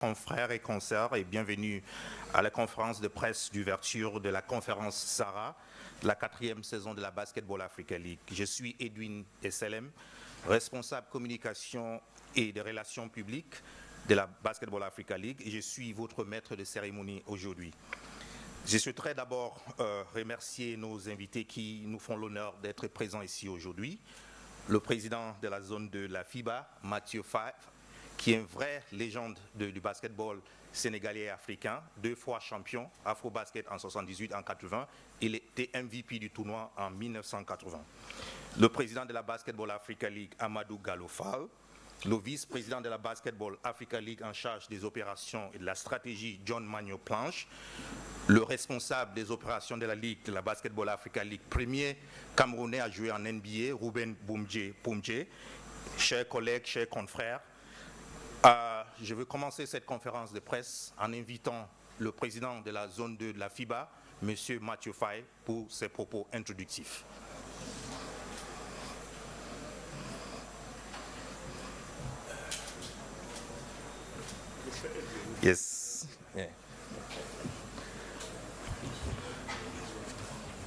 Confrères et consoeurs et bienvenue à la conférence de presse d'ouverture de la conférence Sahara, la 4e saison de la Basketball Africa League. Je suis Edwin Esselem, responsable communication et des relations publiques de la Basketball Africa League et je suis votre maître de cérémonie aujourd'hui. Je souhaiterais d'abord remercier nos invités qui nous font l'honneur d'être présents ici aujourd'hui. Le président de la zone de la FIBA, Mathieu Faye, qui est une vraie légende du basketball sénégalais et africain, 2 fois champion, Afro-Basket en 78, en 80. Il était MVP du tournoi en 1980. Le président de la Basketball Africa League, Amadou Gallo Fall. Le vice-président de la Basketball Africa League en charge des opérations et de la stratégie, John Magno Planche. Le responsable des opérations de la Ligue, de la Basketball Africa League, premier Camerounais à jouer en NBA, Ruben Poumdje. Chers collègues, chers confrères, je veux commencer cette conférence de presse en invitant le président de la zone 2 de la FIBA, M. Mathieu Faye, pour ses propos introductifs. Yes. Yeah.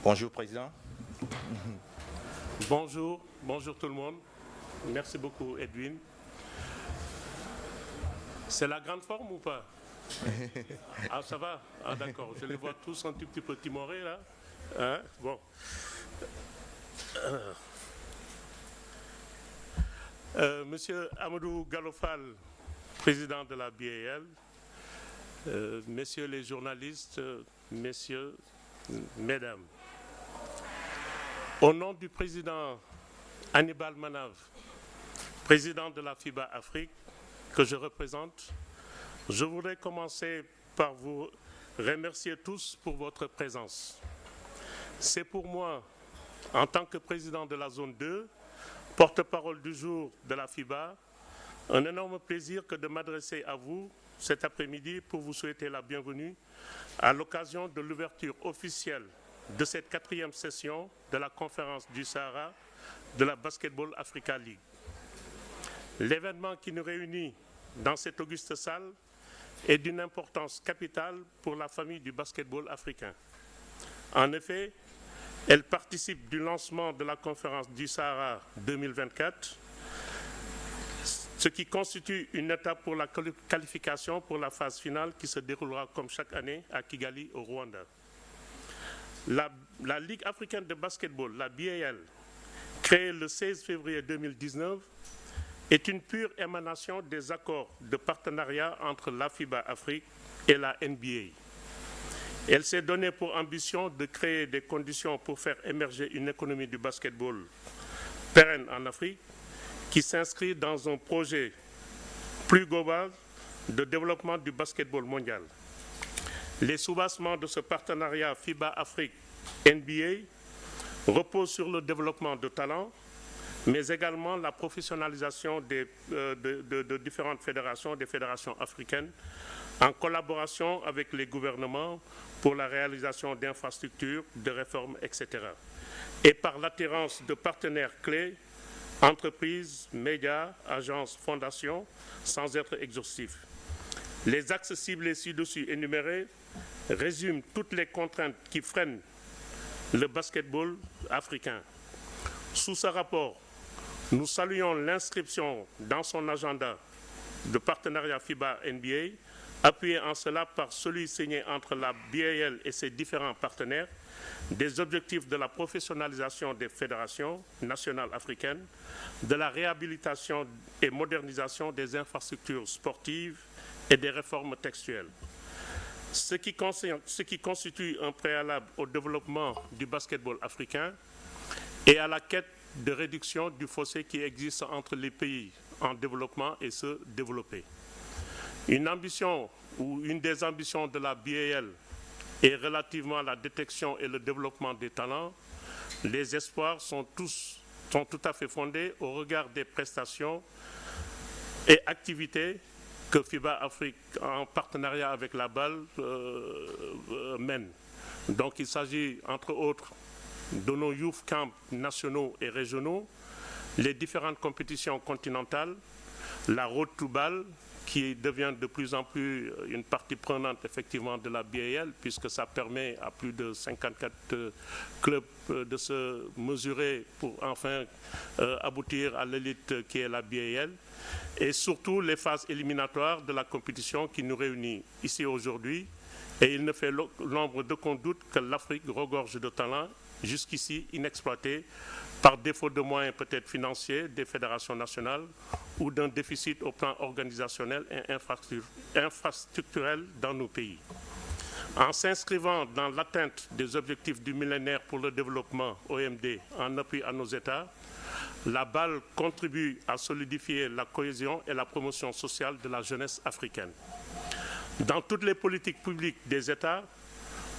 Bonjour, président. Bonjour tout le monde. Merci beaucoup, Edwin. C'est la grande forme ou pas? Ah, ça va? Ah, d'accord. Je les vois tous un tout petit peu timorés, là. Hein? Bon. Monsieur Amadou Gallo Fall, président de la BAL, messieurs les journalistes, messieurs, mesdames. Au nom du président Hannibal Manav, président de la FIBA Afrique, que je représente, je voudrais commencer par vous remercier tous pour votre présence. C'est pour moi, en tant que président de la zone 2, porte-parole du jour de la FIBA, un énorme plaisir que de m'adresser à vous cet après-midi pour vous souhaiter la bienvenue à l'occasion de l'ouverture officielle de cette 4e session de la conférence du Sahara de la Basketball Africa League. L'événement qui nous réunit dans cette auguste salle est d'une importance capitale pour la famille du basketball africain. En effet, elle participe du lancement de la conférence du Sahara 2024, ce qui constitue une étape pour la qualification pour la phase finale qui se déroulera comme chaque année à Kigali, au Rwanda. La Ligue africaine de basketball, la BAL, créée le 16 février 2019, est une pure émanation des accords de partenariat entre la FIBA Afrique et la NBA. Elle s'est donnée pour ambition de créer des conditions pour faire émerger une économie du basketball pérenne en Afrique qui s'inscrit dans un projet plus global de développement du basketball mondial. Les soubassements de ce partenariat FIBA Afrique-NBA reposent sur le développement de talents, mais également la professionnalisation de différentes fédérations, des fédérations africaines, en collaboration avec les gouvernements pour la réalisation d'infrastructures, de réformes, etc. Et par l'attirance de partenaires clés, entreprises, médias, agences, fondations, sans être exhaustifs. Les axes ciblés ci-dessus énumérés résument toutes les contraintes qui freinent le basketball africain. Sous ce rapport, nous saluons l'inscription dans son agenda de partenariat FIBA-NBA, appuyé en cela par celui signé entre la BAL et ses différents partenaires, des objectifs de la professionnalisation des fédérations nationales africaines, de la réhabilitation et modernisation des infrastructures sportives et des réformes textuelles. Ce qui constitue un préalable au développement du basketball africain et à la quête de réduction du fossé qui existe entre les pays en développement et ceux développés. Une ambition ou une des ambitions de la BAL est relativement à la détection et le développement des talents. Les espoirs sont tout à fait fondés au regard des prestations et activités que FIBA Afrique, en partenariat avec la BAL, mène. Donc il s'agit, entre autres, de nos youth camps nationaux et régionaux, les différentes compétitions continentales, la Road to BAL, qui devient de plus en plus une partie prenante effectivement de la BAL, puisque ça permet à plus de 54 clubs de se mesurer pour enfin aboutir à l'élite qui est la BAL, et surtout les phases éliminatoires de la compétition qui nous réunit ici aujourd'hui. Et il ne fait l'ombre d'aucun doute que l'Afrique regorge de talents jusqu'ici inexploités par défaut de moyens peut-être financiers des fédérations nationales ou d'un déficit au plan organisationnel et infrastructurel dans nos pays. En s'inscrivant dans l'atteinte des objectifs du millénaire pour le développement OMD en appui à nos États, la BAL contribue à solidifier la cohésion et la promotion sociale de la jeunesse africaine. Dans toutes les politiques publiques des États,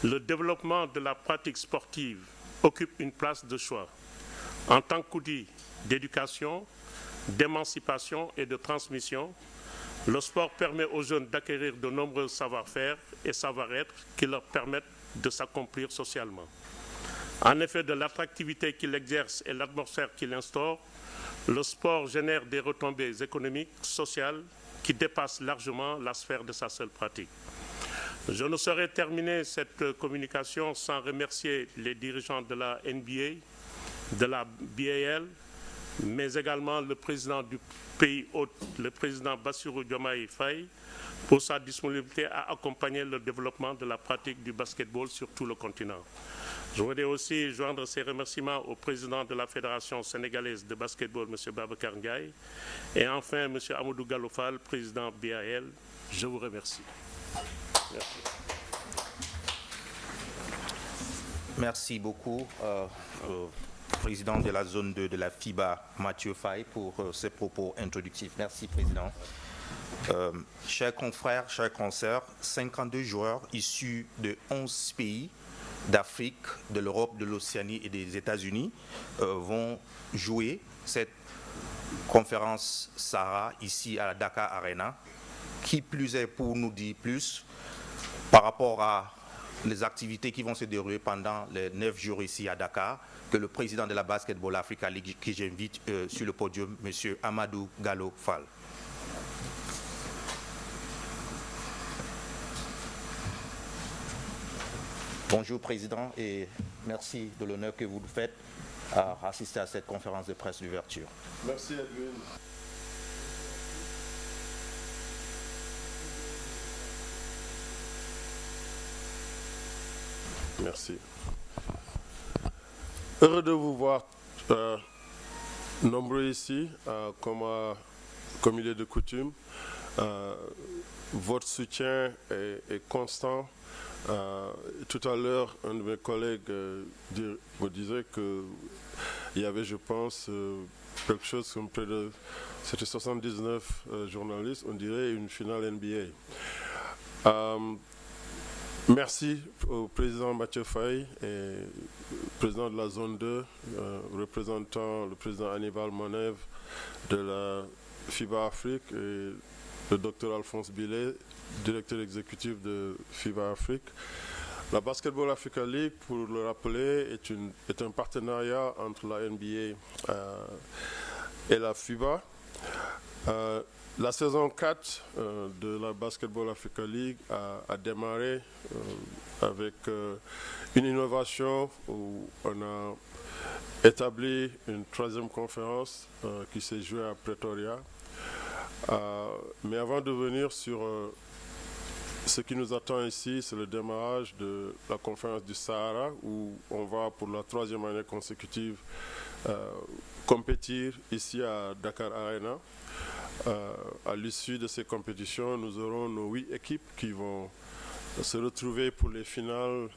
le développement de la pratique sportive occupe une place de choix. En tant qu'outil d'éducation, d'émancipation et de transmission, le sport permet aux jeunes d'acquérir de nombreux savoir-faire et savoir-être qui leur permettent de s'accomplir socialement. En effet, de l'attractivité qu'il exerce et l'atmosphère qu'il instaure, le sport génère des retombées économiques, sociales, qui dépassent largement la sphère de sa seule pratique. Je ne saurais terminer cette communication sans remercier les dirigeants de la NBA, de la BAL, mais également le président du pays hôte, le président Bassirou Diomaye Faye, pour sa disponibilité à accompagner le développement de la pratique du basketball sur tout le continent. Je voudrais aussi joindre ces remerciements au président de la Fédération sénégalaise de basketball, M. Babacar Ndiaye, et enfin M. Amadou Gallo Fall, président BAL. Je vous remercie. Merci. Merci beaucoup. Président de la zone 2 de la FIBA, Mathieu Faye, pour ses propos introductifs. Merci, Président. Chers confrères, chers consoeurs, 52 joueurs issus de 11 pays d'Afrique, de l'Europe, de l'Océanie et des États-Unis vont jouer cette conférence Sahara ici à la Dakar Arena. Qui plus est pour nous dire plus par rapport à les activités qui vont se dérouler pendant les 9 jours ici à Dakar, que le président de la Basketball Africa League, qui j'invite sur le podium, M. Amadou Gallo Fall. Bonjour Président et merci de l'honneur que vous nous faites à assister à cette conférence de presse d'ouverture. Merci Edwin. Merci. Heureux de vous voir nombreux ici, comme il est de coutume. Votre soutien est constant. Tout à l'heure, un de mes collègues me disait qu'il y avait, je pense, quelque chose comme près de... C'était 79 journalistes, on dirait une finale NBA. Merci au président Mathieu Faye et président de la zone 2, représentant le président Hannibal Monève de la FIBA Afrique et le docteur Alphonse Billet, directeur exécutif de FIBA Afrique. La Basketball Africa League, pour le rappeler, est un partenariat entre la NBA et la FIBA. La saison 4 de la Basketball Africa League a démarré avec une innovation où on a établi une 3e conférence qui s'est jouée à Pretoria. Mais avant de venir sur ce qui nous attend ici, c'est le démarrage de la conférence du Sahara où on va pour la 3e année consécutive compétir ici à Dakar Arena. À l'issue de ces compétitions, nous aurons nos 8 équipes qui vont se retrouver pour les finales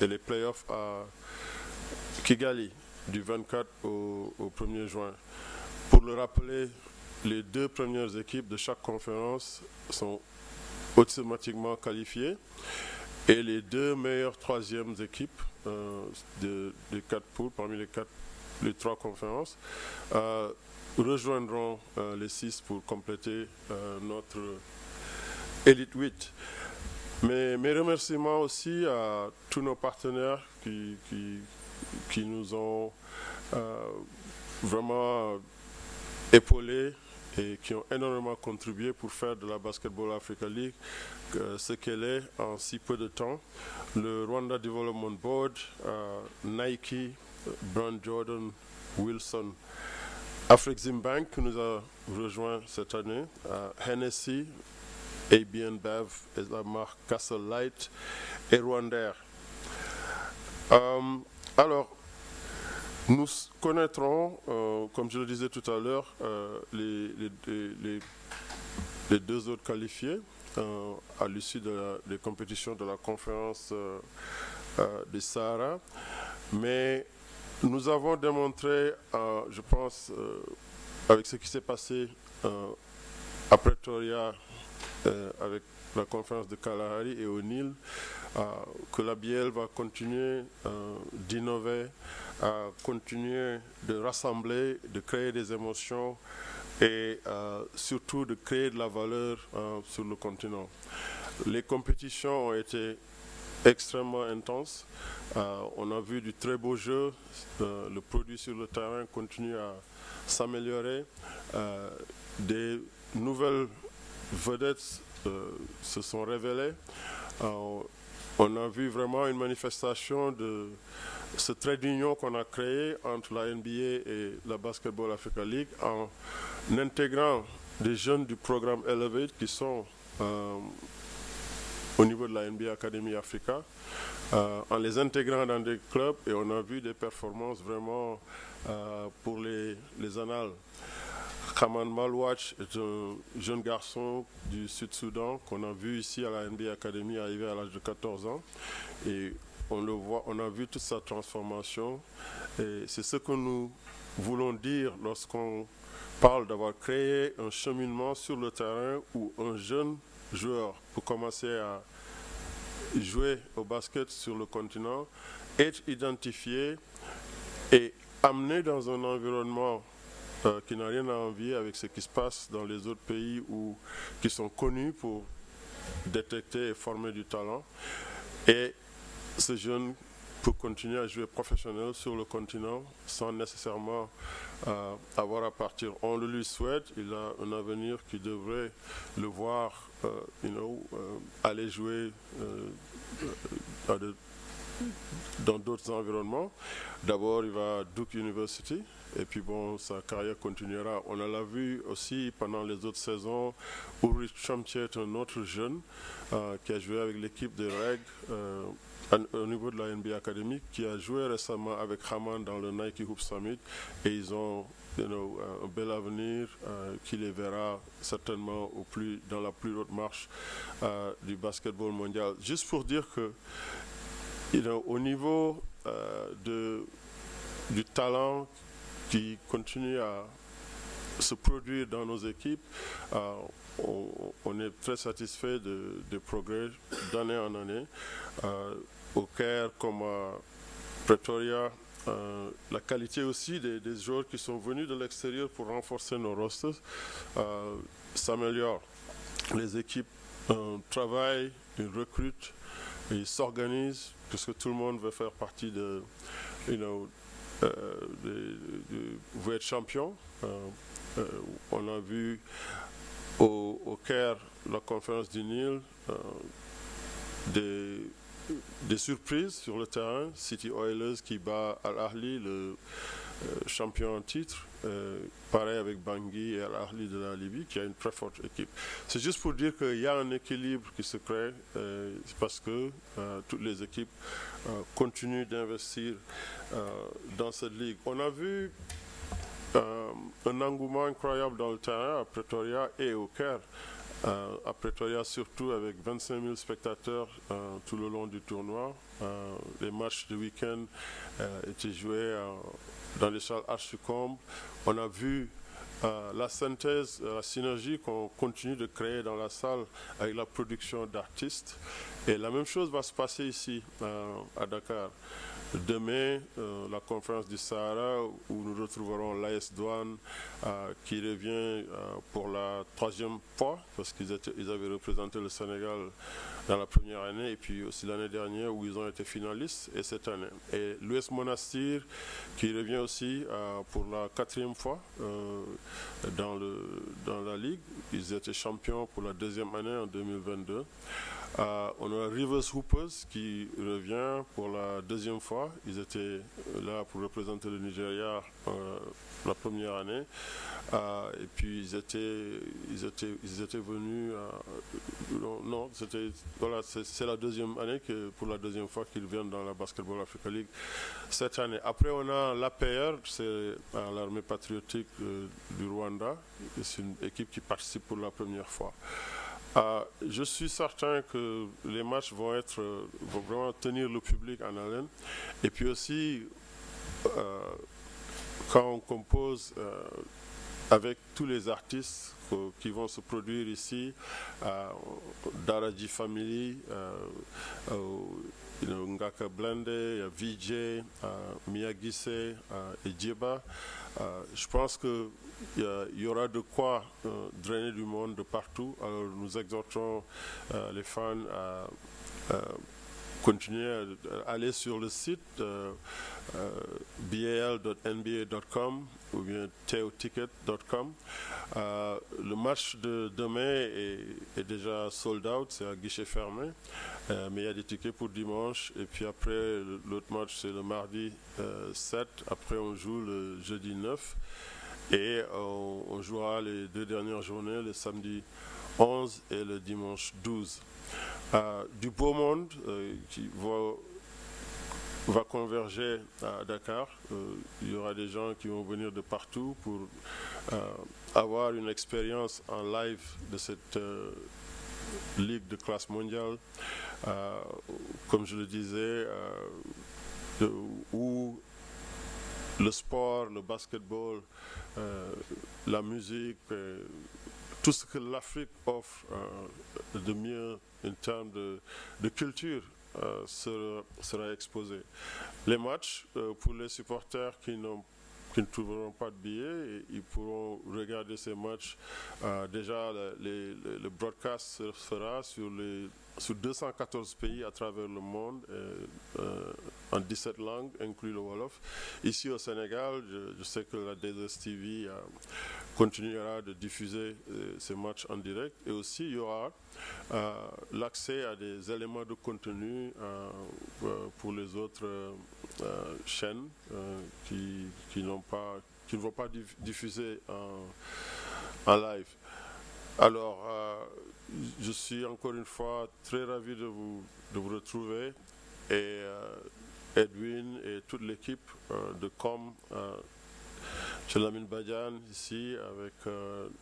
et les playoffs à Kigali du 24 au 1er juin. Pour le rappeler, les 2 premières équipes de chaque conférence sont automatiquement qualifiées et les 2 meilleures 3e équipes des 4 poules parmi les 3 conférences rejoindront les 6 pour compléter notre Elite 8. Mais mes remerciements aussi à tous nos partenaires qui nous ont vraiment épaulés et qui ont énormément contribué pour faire de la Basketball Africa League ce qu'elle est en si peu de temps. Le Rwanda Development Board, Nike, Brand Jordan, Wilson, Afreximbank qui nous a rejoint cette année, Hennessy, ABN Bev et la marque Castle Light et Rwandair. Alors, nous connaîtrons, comme je le disais tout à l'heure, les deux autres qualifiés à l'issue des compétitions de la conférence des Sahara. Mais nous avons démontré, je pense, avec ce qui s'est passé à Pretoria, avec la conférence de Kalahari et au Nil, que la BL va continuer d'innover, continuer de rassembler, de créer des émotions et surtout de créer de la valeur sur le continent. Les compétitions ont été extrêmement intenses. On a vu du très beau jeu. Le produit sur le terrain continue à s'améliorer. Des nouvelles vedettes se sont révélées. On a vu vraiment une manifestation de ce trait d'union qu'on a créé entre la NBA et la Basketball Africa League en intégrant des jeunes du programme Elevate qui sont au niveau de la NBA Academy Africa, en les intégrant dans des clubs, et on a vu des performances vraiment pour les annales. Khaman Malwatch est un jeune garçon du Sud-Soudan qu'on a vu ici à la NBA Academy arriver à l'âge de 14 ans. Et on le voit, on a vu toute sa transformation. Et c'est ce que nous voulons dire lorsqu'on parle d'avoir créé un cheminement sur le terrain où un jeune joueur peut commencer à jouer au basket sur le continent, être identifié et amené dans un environnement qui n'a rien à envier avec ce qui se passe dans les autres pays qui sont connus pour détecter et former du talent. Et ce jeune peut continuer à jouer professionnel sur le continent sans nécessairement avoir à partir. On le lui souhaite, il a un avenir qui devrait le voir aller jouer dans d'autres environnements. D'abord, il va à Duke University. Et puis bon, sa carrière continuera. On l'a vu aussi pendant les autres saisons. Ulrich Chamtier est un autre jeune qui a joué avec l'équipe de REG au niveau de la NBA Academy, qui a joué récemment avec Haman dans le Nike Hoop Summit. Et ils ont un bel avenir qui les verra certainement dans la plus haute marche du basketball mondial. Juste pour dire que au niveau du talent qui continue à se produire dans nos équipes, on est très satisfait des progrès d'année en année. Au Caire comme à Pretoria, la qualité aussi des joueurs qui sont venus de l'extérieur pour renforcer nos rosters s'améliore. Les équipes travaillent, ils recrutent, ils s'organisent, puisque tout le monde veut faire partie veut être champion. On a vu au Caire, la conférence du Nil, des surprises sur le terrain. City Oilers qui bat Al Ahly, le champion en titre. Pareil avec Bangui et Al Ahly de la Libye, qui a une très forte équipe. C'est juste pour dire qu'il y a un équilibre qui se crée, parce que toutes les équipes continuent d'investir dans cette ligue. On a vu un engouement incroyable dans le terrain à Pretoria et au Caire. À Pretoria surtout, avec 25 000 spectateurs tout le long du tournoi. Les matchs de week-end étaient joués dans les salles Archicombe. On a vu la synthèse, la synergie qu'on continue de créer dans la salle avec la production d'artistes. Et la même chose va se passer ici à Dakar. Demain, la conférence du Sahara, où nous retrouverons l'AS Douane qui revient pour la 3e fois, parce qu'ils avaient représenté le Sénégal dans la première année, et puis aussi l'année dernière où ils ont été finalistes, et cette année. Et l'US Monastir qui revient aussi pour la 4e fois. dans la Ligue. Ils étaient champions pour la deuxième année en 2022. On a Rivers Hoopers qui revient pour la deuxième fois. Ils étaient là pour représenter le Nigeria la première année. Et puis ils étaient venus. C'est la deuxième année pour la deuxième fois qu'ils viennent dans la Basketball Africa League cette année. Après, on a l'APR, c'est l'armée patriotique du Rwanda. C'est une équipe qui participe pour la première fois. Je suis certain que les matchs vont vraiment tenir le public en haleine. Et puis aussi, quand on compose avec tous les artistes qui vont se produire ici, Daraji Family, Ngaka Blende, VJ, Miyagise et Djeba, je pense qu'il y aura de quoi drainer du monde de partout. Alors nous exhortons les fans à continuer à aller sur le site bal.nba.com ou bien teoticket.com. Le match de demain est déjà sold out, c'est à guichet fermé, mais il y a des tickets pour dimanche. Et puis après, l'autre match, c'est le mardi 7. Après, on joue le jeudi 9. Et on jouera les 2 dernières journées, le samedi 11 et le dimanche 12. Du beau monde qui va converger à Dakar. Il y aura des gens qui vont venir de partout pour avoir une expérience en live de cette ligue de classe mondiale. Comme je le disais, où le sport, le basketball, la musique, tout ce que l'Afrique offre de mieux en termes de culture sera exposé. Les matchs, pour les supporters qui ne trouveront pas de billets, ils pourront regarder ces matchs. Déjà, le broadcast se fera sur 214 pays à travers le monde, en 17 langues, inclus le Wolof. Ici au Sénégal, je sais que la DSTV continuera de diffuser ces matchs en direct. Et aussi, il y aura l'accès à des éléments de contenu pour les autres chaînes qui ne vont pas diffuser en live. Alors, je suis encore une fois très ravi de vous retrouver, et Edwin et toute l'équipe de Com, chez Lamine Badian ici avec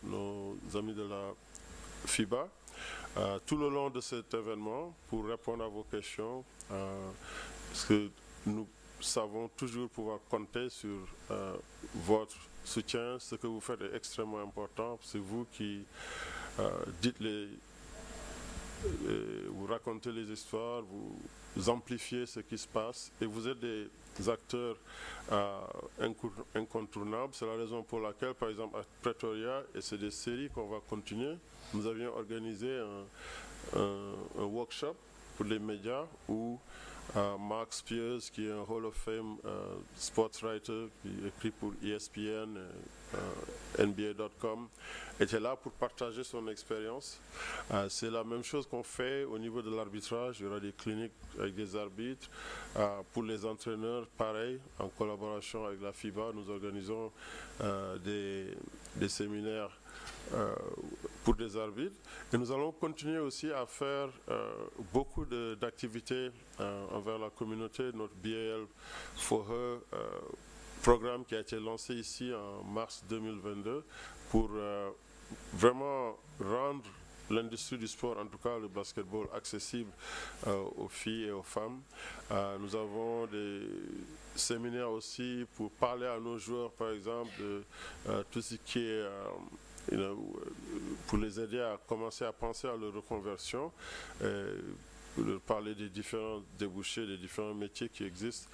nos amis de la FIBA, tout le long de cet événement pour répondre à vos questions, parce que nous savons toujours pouvoir compter sur votre soutien. Ce que vous faites est extrêmement important. C'est vous qui vous racontez les histoires, vous amplifiez ce qui se passe, et vous êtes des acteurs incontournables. C'est la raison pour laquelle, par exemple, à Pretoria, et c'est des séries qu'on va continuer, nous avions organisé un workshop pour les médias où Mark Spears, qui est un Hall of Fame sportswriter, qui écrit pour ESPN, NBA.com, était là pour partager son expérience. C'est la même chose qu'on fait au niveau de l'arbitrage. Il y aura des cliniques avec des arbitres. Pour les entraîneurs, pareil, en collaboration avec la FIBA, nous organisons des séminaires pour des arbitres. Et nous allons continuer aussi à faire beaucoup d'activités envers la communauté. Notre BAL for Her programme qui a été lancé ici en mars 2022 pour vraiment rendre l'industrie du sport, en tout cas le basketball, accessible aux filles et aux femmes. Nous avons des séminaires aussi pour parler à nos joueurs, par exemple, de tout ce qui est pour les aider à commencer à penser à leur reconversion, pour leur parler des différents débouchés, des différents métiers qui existent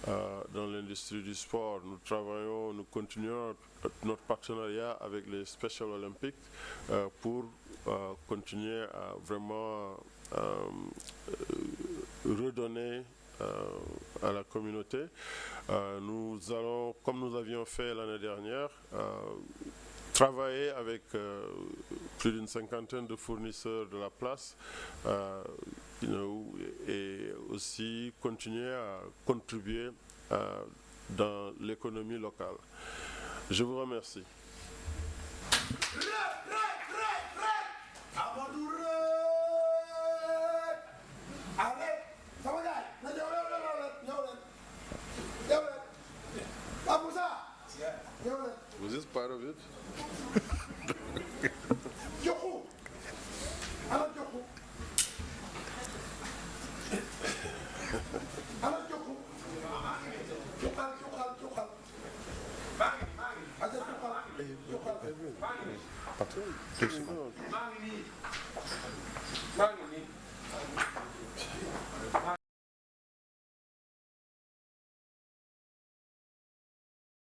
dans l'industrie du sport. Nous continuons notre partenariat avec les Special Olympics pour continuer à vraiment redonner à la communauté. Nous allons, comme nous avions fait l'année dernière, travailler avec plus d'une cinquantaine de fournisseurs de la place et aussi continuer à contribuer dans l'économie locale. Je vous remercie. Was this part of it?